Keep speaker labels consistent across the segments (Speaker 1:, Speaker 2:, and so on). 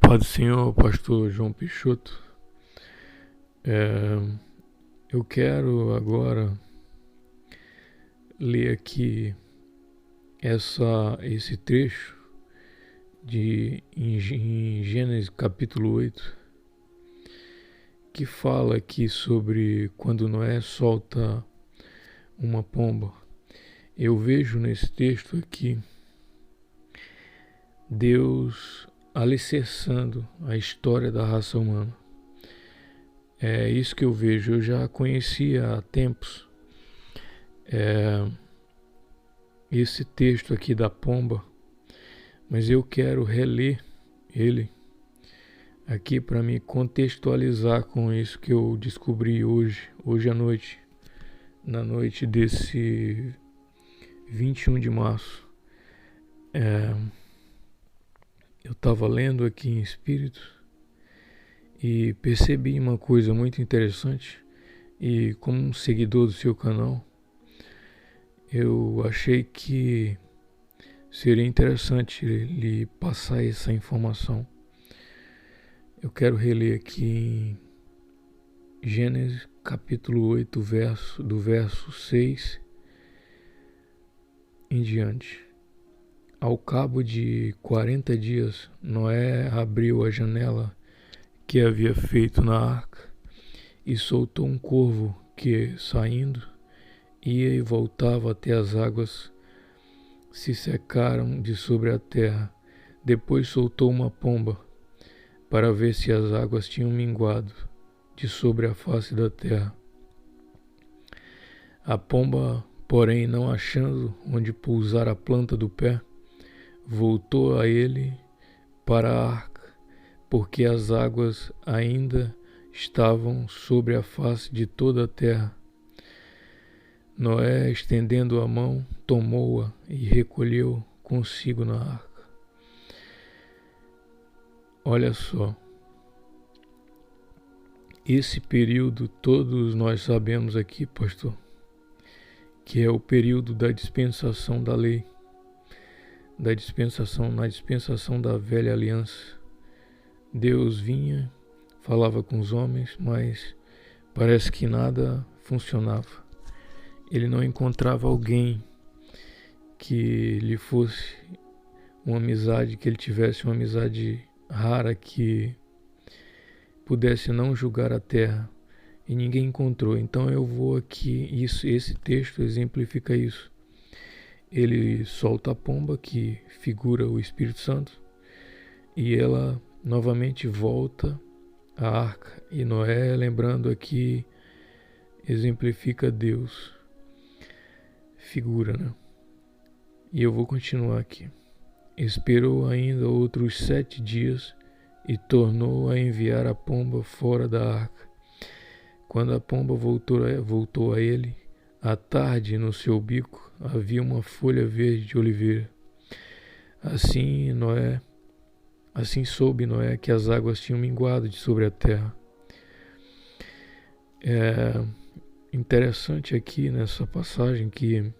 Speaker 1: Paz do Senhor, pastor João Peixoto. Eu quero agora ler aqui esse trecho em Gênesis capítulo 8, que fala aqui sobre quando Noé solta uma pomba. Eu vejo nesse texto aqui Deus alicerçando a história da raça humana. É isso que eu vejo. Eu já conhecia há tempos esse texto aqui da pomba, mas eu quero reler ele aqui para me contextualizar com isso que eu descobri hoje à noite, na noite desse 21 de março. Eu estava lendo aqui em espírito e percebi uma coisa muito interessante, e como um seguidor do seu canal, eu achei que seria interessante lhe passar essa informação. Eu quero reler aqui em Gênesis capítulo 8, do verso 6 em diante. Ao cabo de 40 dias, Noé abriu a janela que havia feito na arca e soltou um corvo que, saindo, ia e voltava até as águas se secaram de sobre a terra. Depois soltou uma pomba para ver se as águas tinham minguado de sobre a face da terra. A pomba, porém, não achando onde pousar a planta do pé, voltou a ele para a arca, porque as águas ainda estavam sobre a face de toda a terra. Noé, estendendo a mão, tomou-a e recolheu consigo na arca. Olha só, esse período todos nós sabemos aqui, pastor, que é o período da dispensação da lei, na dispensação da velha aliança. Deus vinha, falava com os homens, mas parece que nada funcionava. Ele não encontrava alguém que lhe fosse uma amizade, que ele tivesse uma amizade rara, que pudesse não julgar a terra, e ninguém encontrou. Então eu vou aqui, esse texto exemplifica isso. Ele solta a pomba, que figura o Espírito Santo, e ela novamente volta à arca. E Noé, lembrando aqui, exemplifica Deus, figura, né? E eu vou continuar aqui. Esperou ainda outros 7 dias e tornou a enviar a pomba fora da arca. Quando a pomba voltou a ele, à tarde no seu bico havia uma folha verde de oliveira. Assim soube Noé que as águas tinham minguado de sobre a terra. É interessante aqui nessa passagem que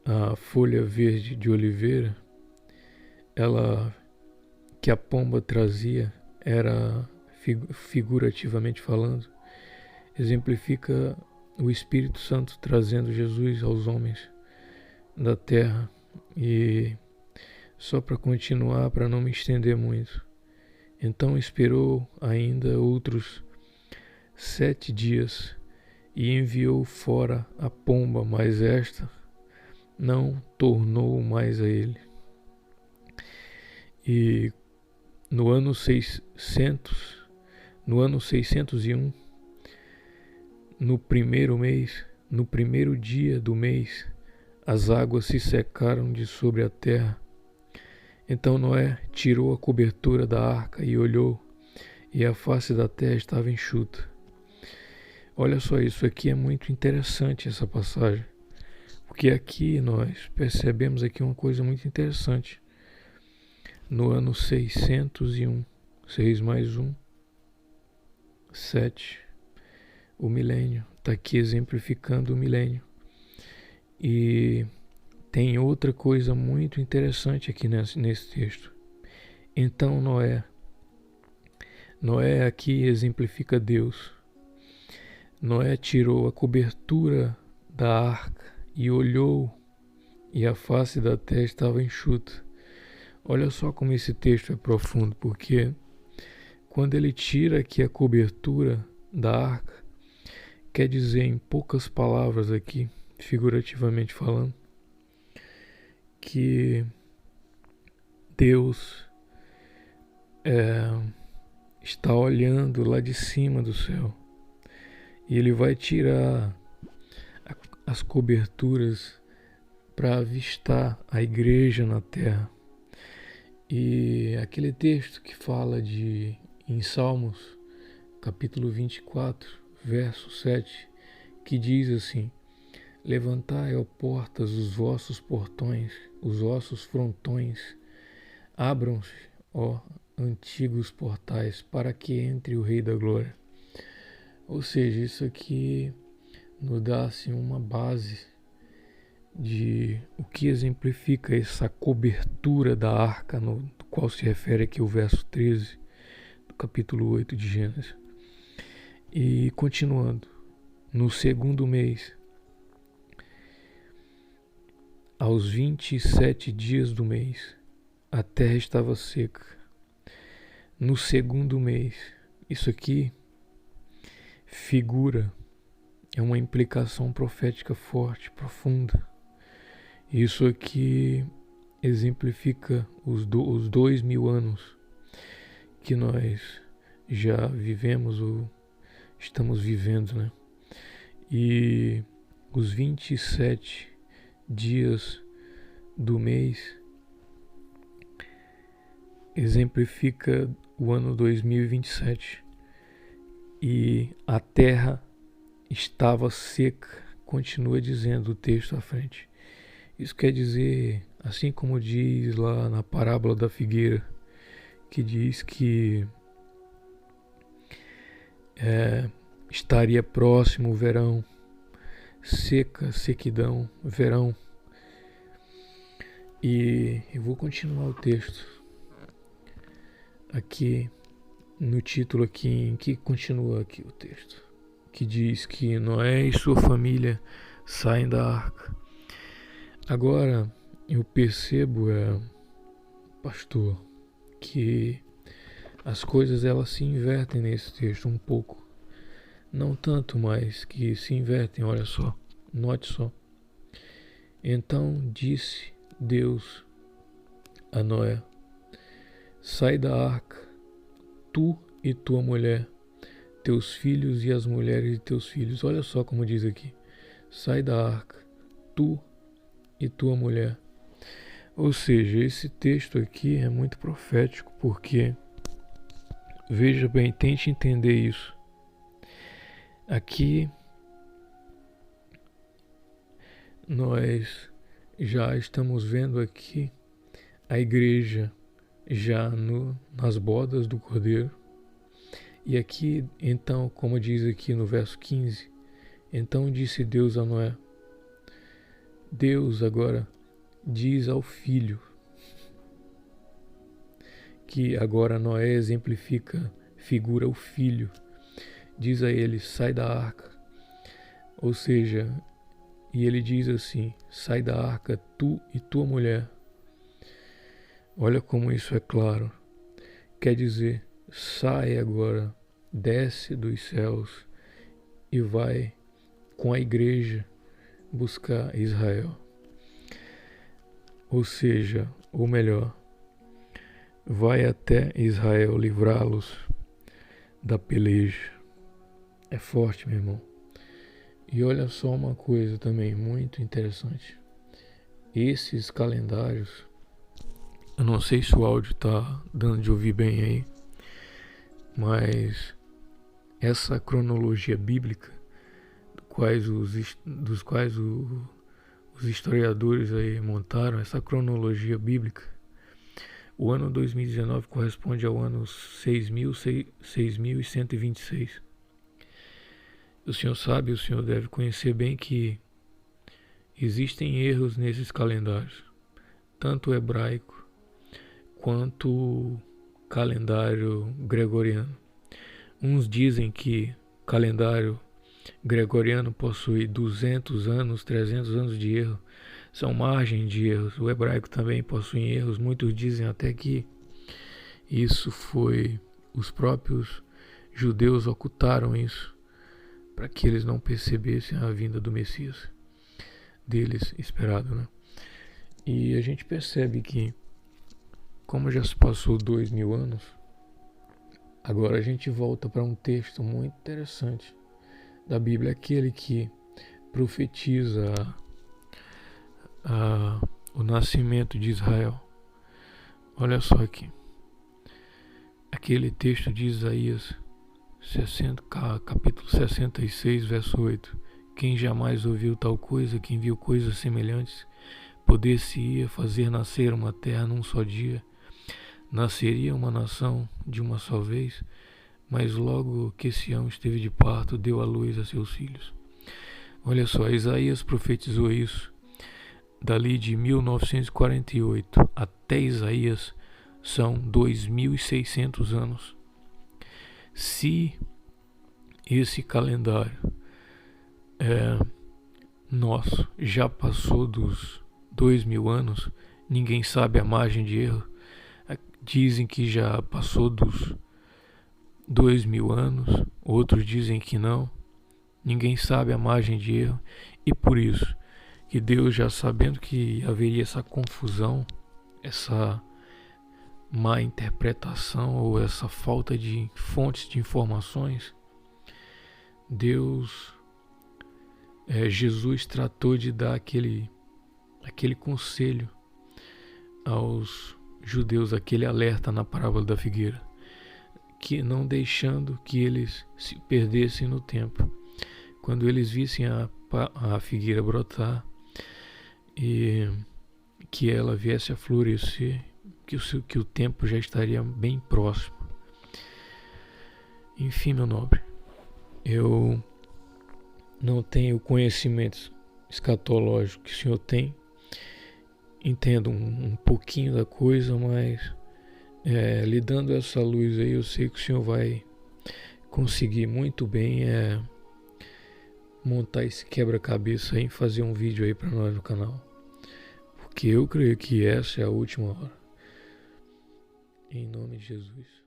Speaker 1: a folha verde de oliveira, que a pomba trazia, era, figurativamente falando, exemplifica o Espírito Santo trazendo Jesus aos homens da terra. E só para continuar, para não me estender muito, então esperou ainda outros 7 dias e enviou fora a pomba, mas esta não tornou mais a ele. E no ano 601, no primeiro mês, no primeiro dia do mês, as águas se secaram de sobre a terra. Então Noé tirou a cobertura da arca e olhou, e a face da terra estava enxuta. Olha só, isso aqui é muito interessante, essa passagem, porque aqui nós percebemos aqui uma coisa muito interessante. No ano 601, 6 mais 1, 7, o milênio, está aqui exemplificando o milênio. E tem outra coisa muito interessante aqui nesse texto. Então Noé aqui exemplifica Deus. Noé tirou a cobertura da arca e olhou, e a face da terra estava enxuta. Olha só como esse texto é profundo, porque quando ele tira aqui a cobertura da arca, quer dizer, em poucas palavras aqui, figurativamente falando, que Deus está olhando lá de cima do céu e ele vai tirar as coberturas para avistar a igreja na terra. E aquele texto que fala em Salmos, capítulo 24, verso 7, que diz assim: levantai, ó portas, os vossos portões, os vossos frontões, abram-se, ó antigos portais, para que entre o Rei da Glória. Ou seja, isso aqui nos dá assim, uma base de o que exemplifica essa cobertura da arca, no qual se refere aqui o verso 13 do capítulo 8 de Gênesis. E continuando, no segundo mês, aos 27 dias do mês, a terra estava seca. No segundo mês, isso aqui figura, é uma implicação profética forte, profunda. Isso aqui exemplifica os 2000 anos que nós já vivemos ou estamos vivendo, né? E os 27 dias do mês exemplifica o ano 2027 e a terra estava seca, continua dizendo o texto à frente. Isso quer dizer, assim como diz lá na parábola da figueira, que diz que estaria próximo o verão, sequidão, verão. E eu vou continuar o texto aqui no título aqui, em que continua aqui o texto, que diz que Noé e sua família saem da arca. Agora eu percebo, pastor, que as coisas elas se invertem nesse texto um pouco. Não tanto, mas que se invertem, olha só, note só. Então disse Deus a Noé: sai da arca, tu e tua mulher, teus filhos e as mulheres de teus filhos. Olha só como diz aqui: sai da arca, tu e tua mulher. Ou seja, esse texto aqui é muito profético, porque, veja bem, tente entender isso. Aqui nós já estamos vendo aqui a igreja já nas bodas do Cordeiro. E aqui, então, como diz aqui no verso 15, então disse Deus a Noé. Deus agora diz ao filho, que agora Noé exemplifica, figura o filho, diz a ele: sai da arca. Ou seja, e ele diz assim: sai da arca, tu e tua mulher. Olha como isso é claro. Quer dizer, sai agora, desce dos céus e vai com a igreja buscar Israel. Ou seja, ou melhor, vai até Israel livrá-los da peleja. É forte, meu irmão. E olha só uma coisa também muito interessante. Esses calendários, eu não sei se o áudio tá dando de ouvir bem aí, mas essa cronologia bíblica, dos quais os historiadores aí montaram, essa cronologia bíblica, o ano 2019 corresponde ao ano 6.126. O senhor sabe, o senhor deve conhecer bem que existem erros nesses calendários, tanto o hebraico quanto o calendário gregoriano. Uns dizem que o calendário gregoriano possui 200 anos, 300 anos de erro. São margem de erros. O hebraico também possui erros. Muitos dizem até que isso foi os próprios judeus ocultaram isso para que eles não percebessem a vinda do Messias deles esperado, né? E a gente percebe que, como já se passou 2000 anos, agora a gente volta para um texto muito interessante da Bíblia, aquele que profetiza o nascimento de Israel. Olha só aqui. Aquele texto de Isaías, capítulo 66, verso 8. Quem jamais ouviu tal coisa, quem viu coisas semelhantes, poder-se-ia fazer nascer uma terra num só dia, nasceria uma nação de uma só vez, mas logo que Sião esteve de parto, deu à luz a seus filhos. Olha só, Isaías profetizou isso. Dali de 1948 até Isaías são 2.600 anos. Se esse calendário nosso já passou dos 2.000 anos, ninguém sabe a margem de erro. Dizem que já passou dos 2.000 anos, outros dizem que não. Ninguém sabe a margem de erro, e por isso que Deus, já sabendo que haveria essa confusão, essa má interpretação ou essa falta de fontes de informações, Jesus tratou de dar aquele conselho aos judeus, aquele alerta na parábola da figueira, que não deixando que eles se perdessem no tempo. Quando eles vissem a figueira brotar e que ela viesse a florescer, que o tempo já estaria bem próximo. Enfim, meu nobre, eu não tenho conhecimento escatológico que o senhor tem. Entendo um pouquinho da coisa, mas lhe dando essa luz aí, eu sei que o senhor vai conseguir muito bem montar esse quebra-cabeça aí e fazer um vídeo aí para nós no canal. Porque eu creio que essa é a última hora. Em nome de Jesus.